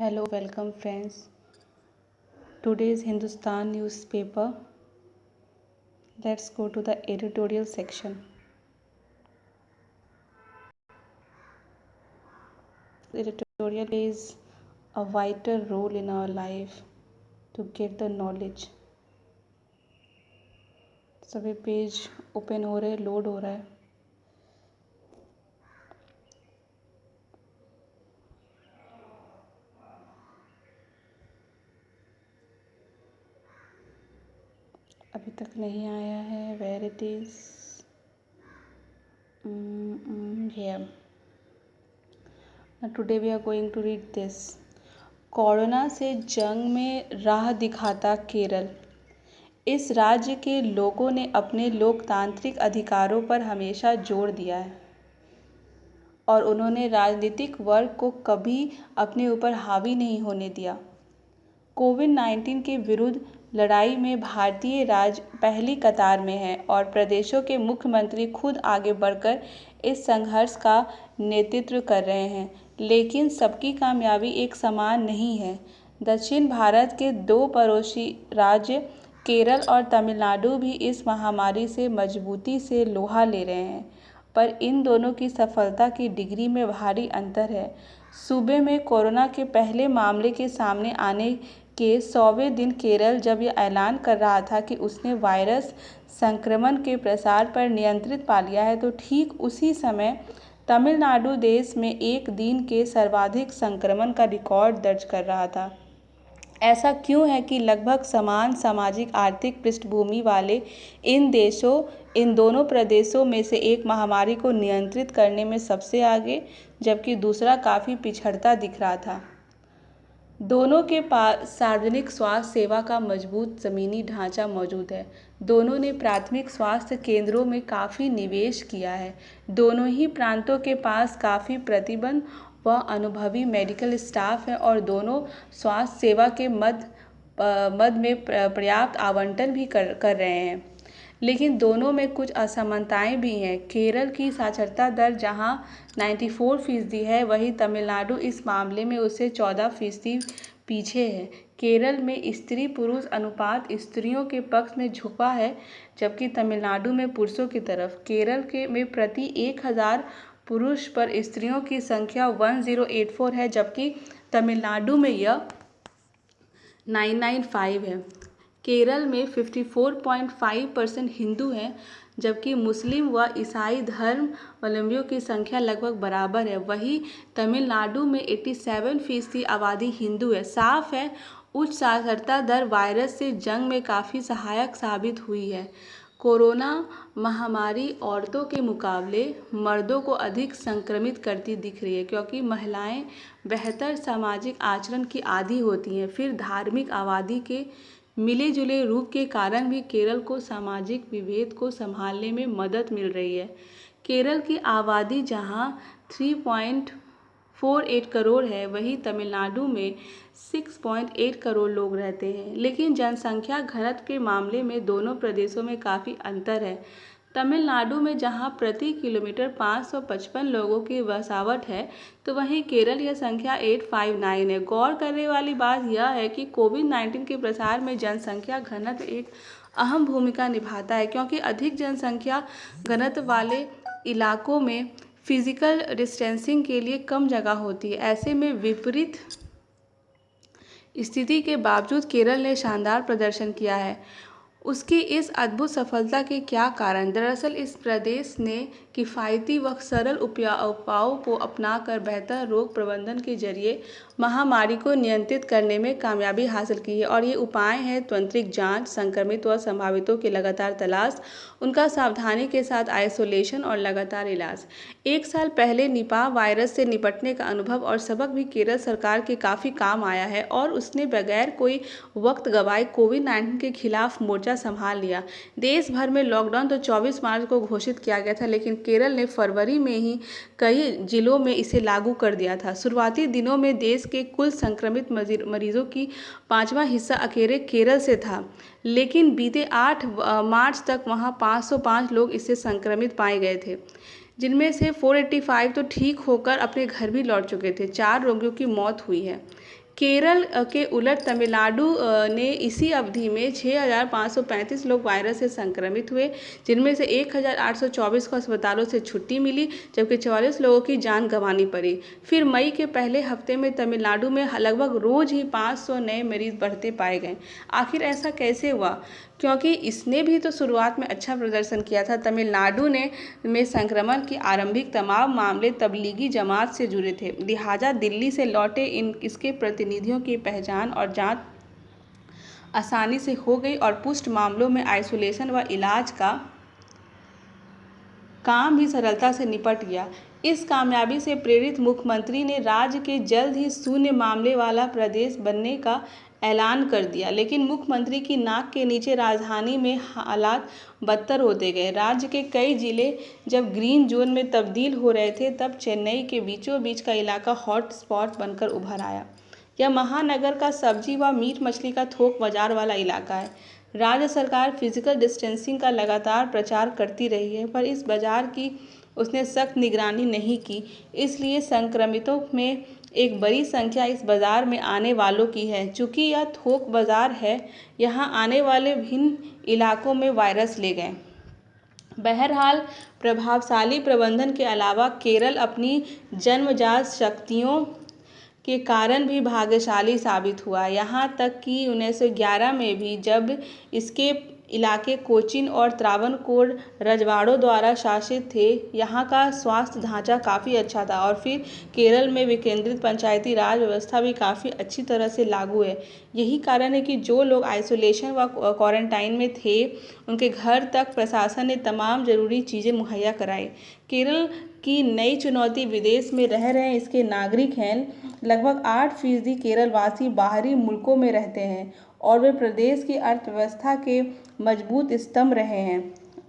Hello, welcome friends. Today's Hindustan newspaper. Let's go to the editorial section. Editorial plays a vital role in our life to get the knowledge. सभी page open हो रहे हैं, load हो रहा है. अभी तक नहीं आया है. Where it is here. Today we are going to read this. Corona से जंग में राह दिखाता केरल. इस राज्य के लोगों ने अपने लोकतांत्रिक अधिकारों पर हमेशा जोर दिया है और उन्होंने राजनीतिक वर्ग को कभी अपने ऊपर हावी नहीं होने दिया. कोविड-19 के विरुद्ध लड़ाई में भारतीय राज्य पहली कतार में है और प्रदेशों के मुख्यमंत्री खुद आगे बढ़कर इस संघर्ष का नेतृत्व कर रहे हैं. लेकिन सबकी कामयाबी एक समान नहीं है. दक्षिण भारत के दो पड़ोसी राज्य केरल और तमिलनाडु भी इस महामारी से मजबूती से लोहा ले रहे हैं, पर इन दोनों की सफलता की डिग्री में भारी अंतर है. सूबे में कोरोना के पहले मामले के सामने आने के 100वें दिन केरल जब यह ऐलान कर रहा था कि उसने वायरस संक्रमण के प्रसार पर नियंत्रित पा लिया है, तो ठीक उसी समय तमिलनाडु देश में एक दिन के सर्वाधिक संक्रमण का रिकॉर्ड दर्ज कर रहा था. ऐसा क्यों है कि लगभग समान सामाजिक आर्थिक पृष्ठभूमि वाले इन दोनों प्रदेशों में से एक महामारी को नियंत्रित करने में सबसे आगे, जबकि दूसरा काफ़ी पिछड़ता दिख रहा था. दोनों के पास सार्वजनिक स्वास्थ्य सेवा का मजबूत ज़मीनी ढांचा मौजूद है. दोनों ने प्राथमिक स्वास्थ्य केंद्रों में काफ़ी निवेश किया है. दोनों ही प्रांतों के पास काफ़ी प्रतिबंध व अनुभवी मेडिकल स्टाफ है और दोनों स्वास्थ्य सेवा के मद में पर्याप्त आवंटन भी कर रहे हैं. लेकिन दोनों में कुछ असमानताएं भी हैं. केरल की साक्षरता दर जहां 94% है, वहीं तमिलनाडु इस मामले में उससे 14% पीछे है. केरल में स्त्री पुरुष अनुपात स्त्रियों के पक्ष में झुका है, जबकि तमिलनाडु में पुरुषों की तरफ. केरल में प्रति 1000 पुरुष पर स्त्रियों की संख्या 1084 है, जबकि तमिलनाडु में यह 995 है. केरल में 54.5% हिंदू हैं, जबकि मुस्लिम व ईसाई धर्मावलंबियों की संख्या लगभग बराबर है. वहीं तमिलनाडु में 87% आबादी हिंदू है. साफ है, उच्च साक्षरता दर वायरस से जंग में काफ़ी सहायक साबित हुई है. कोरोना महामारी औरतों के मुकाबले मर्दों को अधिक संक्रमित करती दिख रही है, क्योंकि महिलाएं बेहतर सामाजिक आचरण की आदी होती हैं. फिर धार्मिक आबादी के मिले जुले रूप के कारण भी केरल को सामाजिक विभेद को संभालने में मदद मिल रही है. केरल की आबादी जहां 3.48 करोड़ है, वहीं तमिलनाडु में 6.8 करोड़ लोग रहते हैं. लेकिन जनसंख्या घनत्व के मामले में दोनों प्रदेशों में काफ़ी अंतर है. तमिलनाडु में जहां प्रति किलोमीटर 555 लोगों की बसावट है, तो वहीं केरल यह संख्या 859 है. गौर करने वाली बात यह है कि कोविड-19 के प्रसार में जनसंख्या घनत्व एक अहम भूमिका निभाता है, क्योंकि अधिक जनसंख्या घनत्व वाले इलाकों में फिजिकल डिस्टेंसिंग के लिए कम जगह होती है. ऐसे में विपरीत स्थिति के बावजूद केरल ने शानदार प्रदर्शन किया है. उसकी इस अद्भुत सफलता के क्या कारण? दरअसल इस प्रदेश ने किफ़ायती व सरल उपायों को अपनाकर बेहतर रोग प्रबंधन के जरिए महामारी को नियंत्रित करने में कामयाबी हासिल की है. और ये उपाय हैं त्वरित जांच, संक्रमित व संभावितों की लगातार तलाश, उनका सावधानी के साथ आइसोलेशन और लगातार इलाज. 1 साल पहले निपाह वायरस से निपटने का अनुभव और सबक भी केरल सरकार के काफ़ी काम आया है और उसने बगैर कोई वक्त गंवाए कोविड-19 के खिलाफ मोर्चा संभाल लिया. देश भर में लॉकडाउन तो 24 मार्च को घोषित किया गया था, लेकिन केरल ने फरवरी में ही कई जिलों में इसे लागू कर दिया था. शुरुआती दिनों में देश के कुल संक्रमित मरीजों की 5वां हिस्सा अकेले केरल से था, लेकिन बीते 8 मार्च तक वहां 505 लोग इससे संक्रमित पाए गए थे, जिनमें से 485 तो ठीक होकर अपने घर भी लौट चुके थे. 4 रोगियों की मौत हुई है. केरल के उलट तमिलनाडु ने इसी अवधि में 6,535 लोग वायरस से संक्रमित हुए, जिनमें से 1,824 को अस्पतालों से छुट्टी मिली, जबकि 44 लोगों की जान गंवानी पड़ी। फिर मई के पहले हफ्ते में तमिलनाडु में लगभग रोज ही 500 नए मरीज बढ़ते पाए गए। आखिर ऐसा कैसे हुआ? क्योंकि इसने भी तो शुरुआत में अच्छा प्रदर्शन किया था। तमिलनाडु ने में संक्रमण के आरंभिक तमाम मामले तबलीगी जमात से जुड़े थे, लिहाजा दिल्ली से लौटे इसके प्रतिनिधियों की पहचान और जांच आसानी से हो गई और पुष्ट मामलों में आइसोलेशन व इलाज का काम भी सरलता से निपट गया। इस कामयाबी से प्रेरित मुख्यमंत्री ने राज्य के जल्द ही शून्य मामले वाला प्रदेश बनने का ऐलान कर दिया, लेकिन मुख्यमंत्री की नाक के नीचे राजधानी में हालात बदतर होते गए। राज्य के कई जिले जब ग्रीन जोन में तब्दील हो रहे थे, तब चेन्नई के बीचों बीच का इलाका हॉट स्पॉट बनकर उभर आया। यह महानगर का सब्जी व मीट मछली का थोक बाजार वाला इलाका है। राज्य सरकार फिजिकल डिस्टेंसिंग का लगातार प्रचार करती रही है, पर इस बाजार की उसने सख्त निगरानी नहीं की, इसलिए संक्रमितों में एक बड़ी संख्या इस बाजार में आने वालों की है। चूँकि यह थोक बाजार है, यहाँ आने वाले भिन्न इलाकों में वायरस ले गए। बहरहाल, प्रभावशाली प्रबंधन के अलावा केरल अपनी जन्मजात शक्तियों के कारण भी भाग्यशाली साबित हुआ। यहाँ तक कि 1911 में भी, जब इसके इलाके कोचीन और त्रावणकोर रजवाड़ों द्वारा शासित थे, यहाँ का स्वास्थ्य ढांचा काफ़ी अच्छा था और फिर केरल में विकेंद्रित पंचायती राज व्यवस्था भी काफ़ी अच्छी तरह से लागू है। यही कारण है कि जो लोग आइसोलेशन व क्वारंटाइन में थे, उनके घर तक प्रशासन ने तमाम ज़रूरी चीज़ें मुहैया कराई। केरल की नई चुनौती विदेश में रह रहे इसके नागरिक हैं। लगभग 8% केरलवासी बाहरी मुल्कों में रहते हैं और वे प्रदेश की अर्थव्यवस्था के मजबूत स्तंभ रहे हैं।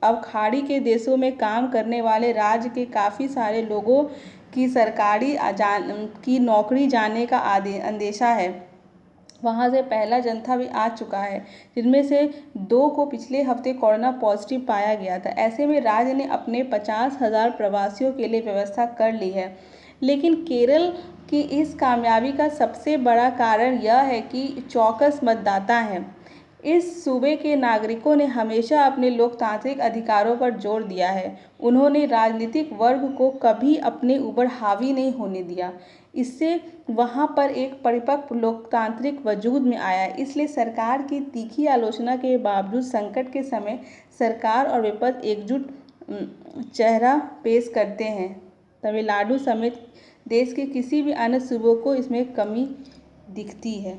अब खाड़ी के देशों में काम करने वाले राज्य के काफ़ी सारे लोगों की सरकारी की नौकरी जाने का अंदेशा है। वहाँ से पहला जत्था भी आ चुका है, जिनमें से 2 को पिछले हफ्ते कोरोना पॉजिटिव पाया गया था। ऐसे में राज्य ने अपने 50,000 प्रवासियों के लिए व्यवस्था कर ली है। लेकिन केरल की इस कामयाबी का सबसे बड़ा कारण यह है कि चौकस मतदाता हैं। इस सूबे के नागरिकों ने हमेशा अपने लोकतांत्रिक अधिकारों पर जोर दिया है। उन्होंने राजनीतिक वर्ग को कभी अपने ऊपर हावी नहीं होने दिया। इससे वहाँ पर एक परिपक्व लोकतांत्रिक वजूद में आया। इसलिए सरकार की तीखी आलोचना के बावजूद संकट के समय सरकार और विपक्ष एकजुट चेहरा पेश करते हैं। तमिलनाडु समेत देश के किसी भी अन्य सूबों को इसमें कमी दिखती है।